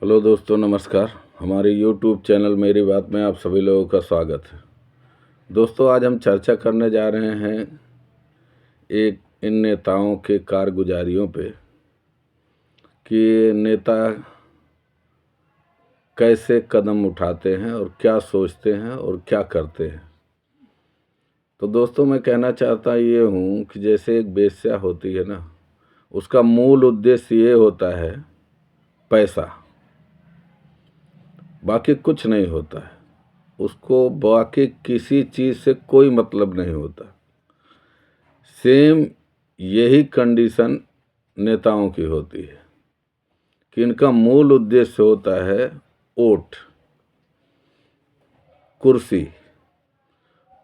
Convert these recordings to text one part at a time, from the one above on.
Hello दोस्तों, नमस्कार। हमारे YouTube चैनल मेरी बात में आप सभी लोगों का स्वागत है। दोस्तों, आज हम चर्चा करने जा रहे हैं एक इन नेताओं के कारगुजारियों पे कि नेता कैसे कदम उठाते हैं और क्या सोचते हैं और क्या करते हैं। तो दोस्तों, मैं कहना चाहता ये हूँ कि जैसे एक वेश्या होती है ना, उसका मूल उद्देश्य ये होता है पैसा, बाकी कुछ नहीं होता है। उसको बाकी किसी चीज़ से कोई मतलब नहीं होता। सेम यही कंडीशन नेताओं की होती है कि इनका मूल उद्देश्य होता है वोट, कुर्सी।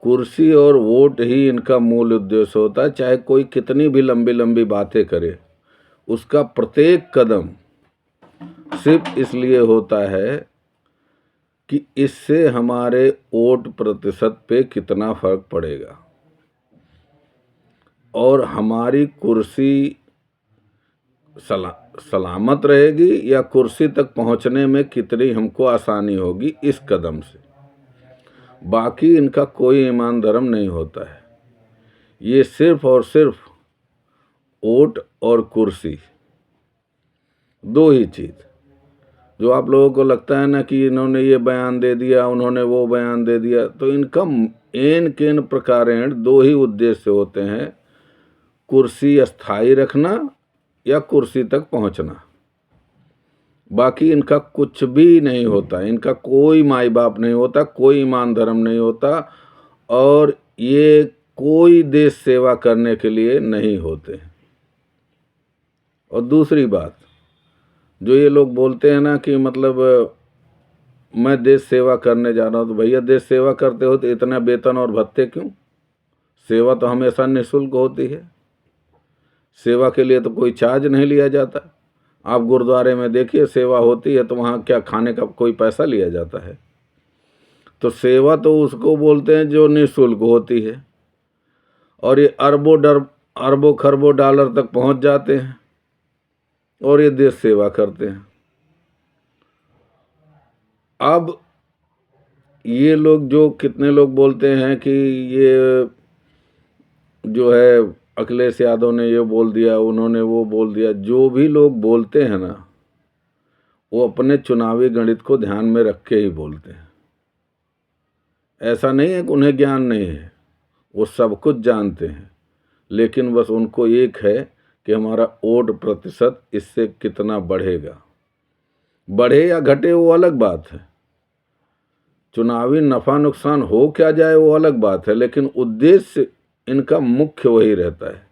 कुर्सी और वोट ही इनका मूल उद्देश्य होता है। चाहे कोई कितनी भी लंबी लंबी बातें करे, उसका प्रत्येक कदम सिर्फ इसलिए होता है कि इससे हमारे वोट प्रतिशत पे कितना फर्क पड़ेगा और हमारी कुर्सी सलामत रहेगी या कुर्सी तक पहुंचने में कितनी हमको आसानी होगी इस कदम से। बाकी इनका कोई ईमान धर्म नहीं होता है। ये सिर्फ और सिर्फ वोट और कुर्सी, दो ही चीज़। जो आप लोगों को लगता है ना कि इन्होंने ये बयान दे दिया, उन्होंने वो बयान दे दिया, तो इनका एन केन प्रकारेण दो ही उद्देश्य होते हैं, कुर्सी स्थायी रखना या कुर्सी तक पहुंचना। बाकी इनका कुछ भी नहीं होता। इनका कोई माई बाप नहीं होता, कोई ईमान धर्म नहीं होता और ये कोई देश सेवा करने के लिए नहीं होते। और दूसरी बात, जो ये लोग बोलते हैं ना कि मतलब मैं देश सेवा करने जा रहा हूँ, तो भैया देश सेवा करते हो तो इतना वेतन और भत्ते क्यों? सेवा तो हमेशा निःशुल्क होती है। सेवा के लिए तो कोई चार्ज नहीं लिया जाता। आप गुरुद्वारे में देखिए, सेवा होती है तो वहाँ क्या खाने का कोई पैसा लिया जाता है? तो सेवा तो उसको बोलते हैं जो निःशुल्क होती है। और ये अरबों खरबों डॉलर तक पहुँच जाते हैं और ये देश सेवा करते हैं। अब ये लोग जो कितने लोग बोलते हैं कि ये जो है अखिलेश यादव ने ये बोल दिया, उन्होंने वो बोल दिया। जो भी लोग बोलते हैं ना, वो अपने चुनावी गणित को ध्यान में रख के ही बोलते हैं। ऐसा नहीं है कि उन्हें ज्ञान नहीं है, वो सब कुछ जानते हैं, लेकिन बस उनको एक है कि हमारा वोट प्रतिशत इससे कितना बढ़ेगा। बढ़े या घटे वो अलग बात है, चुनावी नफा नुकसान हो क्या जाए वो अलग बात है, लेकिन उद्देश्य इनका मुख्य वही रहता है।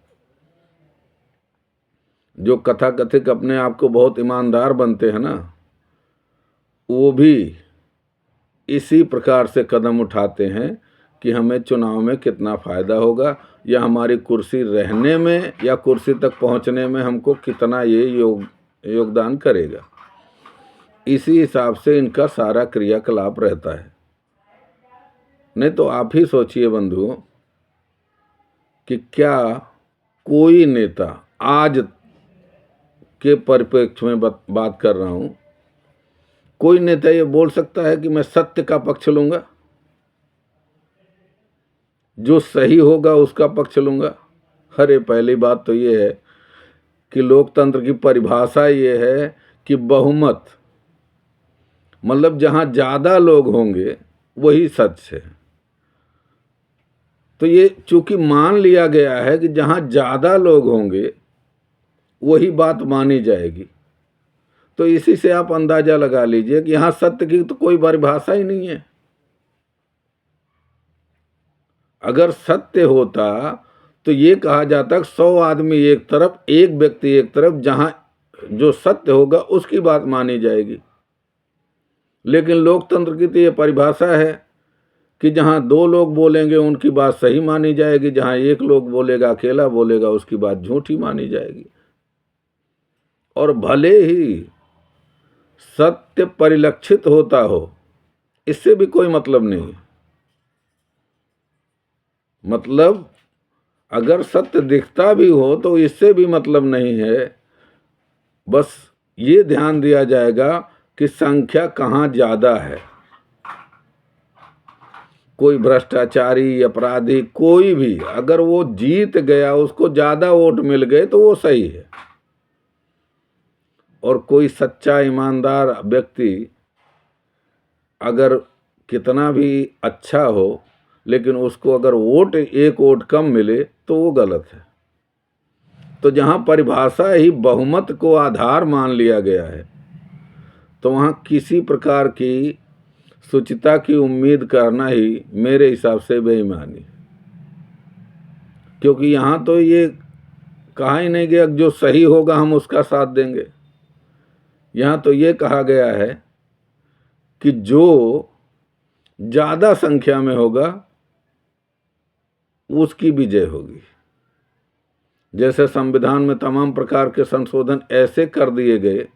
जो कथाकथित अपने आप को बहुत ईमानदार बनते हैं ना, वो भी इसी प्रकार से कदम उठाते हैं कि हमें चुनाव में कितना फ़ायदा होगा या हमारी कुर्सी रहने में या कुर्सी तक पहुंचने में हमको कितना ये योगदान करेगा। इसी हिसाब से इनका सारा क्रियाकलाप रहता है। नहीं तो आप ही सोचिए बंधुओं कि क्या कोई नेता, आज के परिप्रेक्ष्य में बात कर रहा हूं, कोई नेता ये बोल सकता है कि मैं सत्य का पक्ष लूंगा, जो सही होगा उसका पक्ष लूंगा? अरे, पहली बात तो ये है कि लोकतंत्र की परिभाषा ये है कि बहुमत, मतलब जहां ज्यादा लोग होंगे वही सच है। तो ये चूंकि मान लिया गया है कि जहां ज्यादा लोग होंगे वही बात मानी जाएगी, तो इसी से आप अंदाजा लगा लीजिए कि यहां सत्य की तो कोई परिभाषा ही नहीं है। अगर सत्य होता तो ये कहा जाता कि 100 आदमी एक तरफ, एक व्यक्ति एक तरफ, जहां जो सत्य होगा उसकी बात मानी जाएगी। लेकिन लोकतंत्र की तो ये परिभाषा है कि जहां 2 लोग बोलेंगे उनकी बात सही मानी जाएगी, जहां एक लोग बोलेगा, अकेला बोलेगा, उसकी बात झूठी मानी जाएगी। और भले ही सत्य परिलक्षित होता हो, इससे भी कोई मतलब नहीं है। मतलब अगर सत्य दिखता भी हो तो इससे भी मतलब नहीं है। बस ये ध्यान दिया जाएगा कि संख्या कहाँ ज़्यादा है। कोई भ्रष्टाचारी, अपराधी, कोई भी अगर वो जीत गया, उसको ज़्यादा वोट मिल गए तो वो सही है। और कोई सच्चा ईमानदार व्यक्ति अगर कितना भी अच्छा हो, लेकिन उसको अगर एक वोट कम मिले तो वो गलत है। तो जहाँ परिभाषा ही बहुमत को आधार मान लिया गया है, तो वहाँ किसी प्रकार की शुचिता की उम्मीद करना ही मेरे हिसाब से बेईमानी। क्योंकि यहाँ तो ये कहा ही नहीं गया जो सही होगा हम उसका साथ देंगे। यहाँ तो ये कहा गया है कि जो ज़्यादा संख्या में होगा उसकी विजय होगी। जैसे संविधान में तमाम प्रकार के संशोधन ऐसे कर दिए गए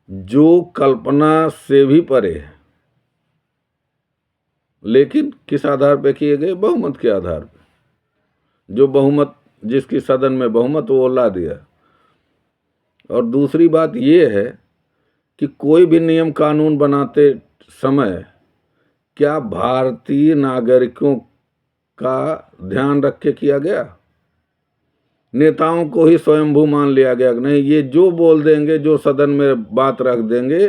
जो कल्पना से भी परे है, लेकिन किस आधार पे किए गए? बहुमत के आधार पे। जो बहुमत, जिसकी सदन में बहुमत, वो ला दिया। और दूसरी बात ये है कि कोई भी नियम कानून बनाते समय क्या भारतीय नागरिकों का ध्यान रख के किया गया? नेताओं को ही स्वयंभू मान लिया गया कि नहीं, ये जो बोल देंगे, जो सदन में बात रख देंगे,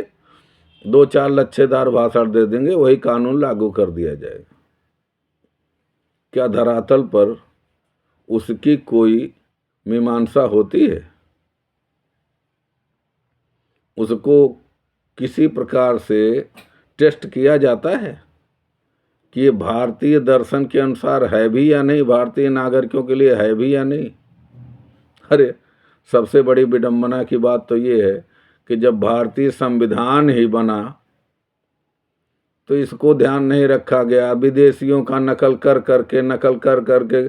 2-4 लच्छेदार भाषण दे देंगे, वही कानून लागू कर दिया जाएगा। क्या धरातल पर उसकी कोई मीमांसा होती है? उसको किसी प्रकार से टेस्ट किया जाता है कि ये भारतीय दर्शन के अनुसार है भी या नहीं, भारतीय नागरिकों के लिए है भी या नहीं? अरे सबसे बड़ी विडंबना की बात तो ये है कि जब भारतीय संविधान ही बना तो इसको ध्यान नहीं रखा गया। विदेशियों का नकल कर करके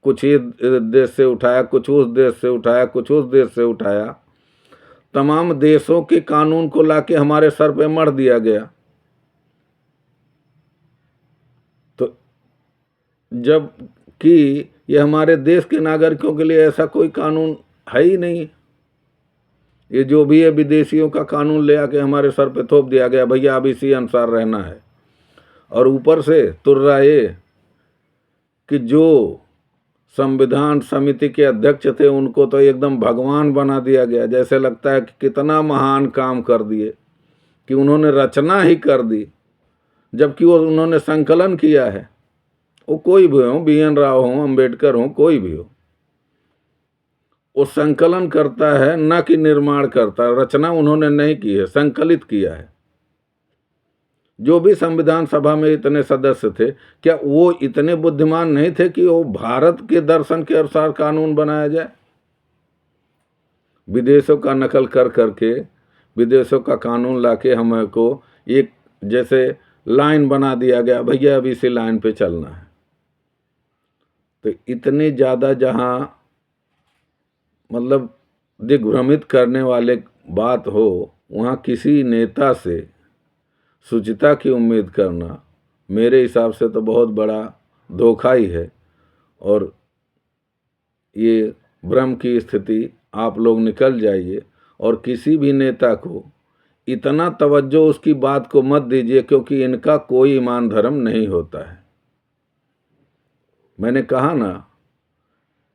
कुछ ही देश से उठाया, कुछ उस देश से उठाया, कुछ उस देश से उठाया, तमाम देशों के कानून को लाके हमारे सर पे मढ़ दिया गया। तो जब कि ये हमारे देश के नागरिकों के लिए ऐसा कोई कानून है ही नहीं। ये जो भी है विदेशियों का कानून ले आके हमारे सर पे थोप दिया गया, भैया अब इसी अनुसार रहना है। और ऊपर से तुर्रा ये कि जो संविधान समिति के अध्यक्ष थे उनको तो एकदम भगवान बना दिया गया। जैसे लगता है कि कितना महान काम कर दिए कि उन्होंने रचना ही कर दी, जबकि वो उन्होंने संकलन किया है। वो कोई भी हो, BN राव हो, अंबेडकर हो, कोई भी हो, वो संकलन करता है, न कि निर्माण करता है। रचना उन्होंने नहीं की है, संकलित किया है। जो भी संविधान सभा में इतने सदस्य थे, क्या वो इतने बुद्धिमान नहीं थे कि वो भारत के दर्शन के अनुसार कानून बनाया जाए? विदेशों का नकल कर करके, विदेशों का कानून लाके हमको एक जैसे लाइन बना दिया गया, भैया अब इसी लाइन पे चलना है। तो इतने ज़्यादा जहाँ मतलब दिग्भ्रमित करने वाले बात हो, वहाँ किसी नेता से शुचिता की उम्मीद करना मेरे हिसाब से तो बहुत बड़ा धोखा ही है। और ये भ्रम की स्थिति आप लोग निकल जाइए और किसी भी नेता को इतना तवज्जो उसकी बात को मत दीजिए, क्योंकि इनका कोई ईमान धर्म नहीं होता है। मैंने कहा ना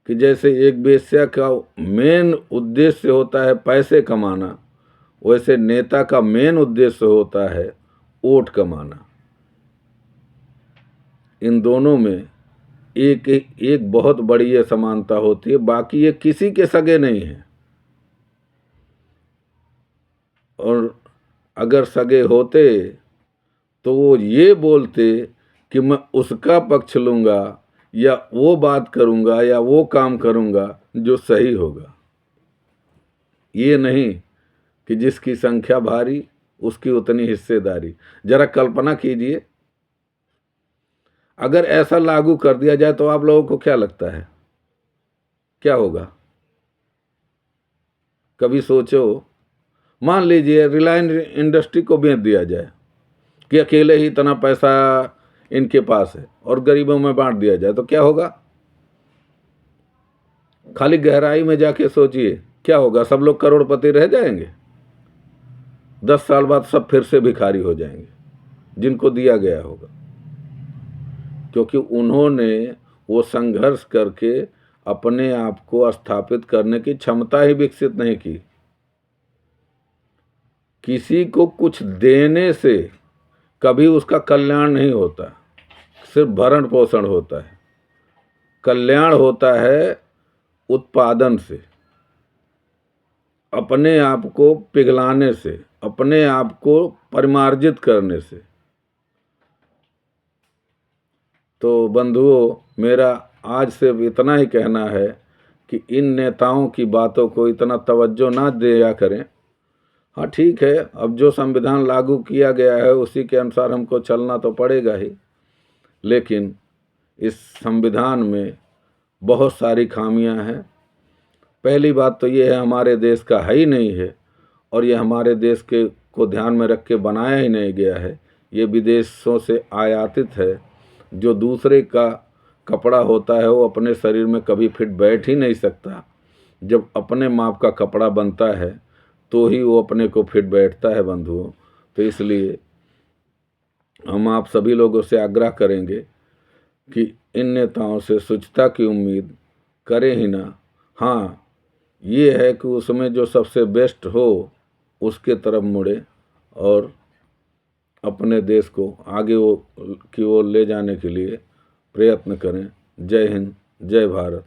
कि जैसे एक वेश्या का मेन उद्देश्य होता है पैसे कमाना, वैसे नेता का मेन उद्देश्य होता है वोट कमाना। इन दोनों में एक बहुत बड़ी ये समानता होती है, बाकी ये किसी के सगे नहीं है। और अगर सगे होते तो वो ये बोलते कि मैं उसका पक्ष लूँगा या वो बात करूँगा या वो काम करूँगा जो सही होगा। ये नहीं कि जिसकी संख्या भारी उसकी उतनी हिस्सेदारी। जरा कल्पना कीजिए, अगर ऐसा लागू कर दिया जाए तो आप लोगों को क्या लगता है क्या होगा? कभी सोचो, मान लीजिए रिलायंस इंडस्ट्री को बेच दिया जाए कि अकेले ही इतना पैसा इनके पास है और गरीबों में बांट दिया जाए, तो क्या होगा? खाली गहराई में जाके सोचिए क्या होगा। सब लोग करोड़पति रह जाएंगे? 10 साल बाद सब फिर से भिखारी हो जाएंगे जिनको दिया गया होगा, क्योंकि उन्होंने वो संघर्ष करके अपने आप को स्थापित करने की क्षमता ही विकसित नहीं की। किसी को कुछ देने से कभी उसका कल्याण नहीं होता, सिर्फ भरण पोषण होता है। कल्याण होता है उत्पादन से, अपने आप को पिघलाने से, अपने आप को परिमार्जित करने से। तो बंधुओं, मेरा आज से इतना ही कहना है कि इन नेताओं की बातों को इतना तवज्जो ना दिया करें। हाँ ठीक है, अब जो संविधान लागू किया गया है उसी के अनुसार हमको चलना तो पड़ेगा ही, लेकिन इस संविधान में बहुत सारी खामियां हैं। पहली बात तो ये है, हमारे देश का है ही नहीं है, और ये हमारे देश के को ध्यान में रख के बनाया ही नहीं गया है। ये विदेशों से आयातित है। जो दूसरे का कपड़ा होता है वो अपने शरीर में कभी फिट बैठ ही नहीं सकता। जब अपने माप का कपड़ा बनता है तो ही वो अपने को फिट बैठता है बंधुओं। तो इसलिए हम आप सभी लोगों से आग्रह करेंगे कि इन नेताओं से शुचिता की उम्मीद करें ही ना। हाँ, ये है कि उसमें जो सबसे बेस्ट हो उसके तरफ मुड़े और अपने देश को आगे की ओर ले जाने के लिए प्रयत्न करें। जय हिंद, जय भारत।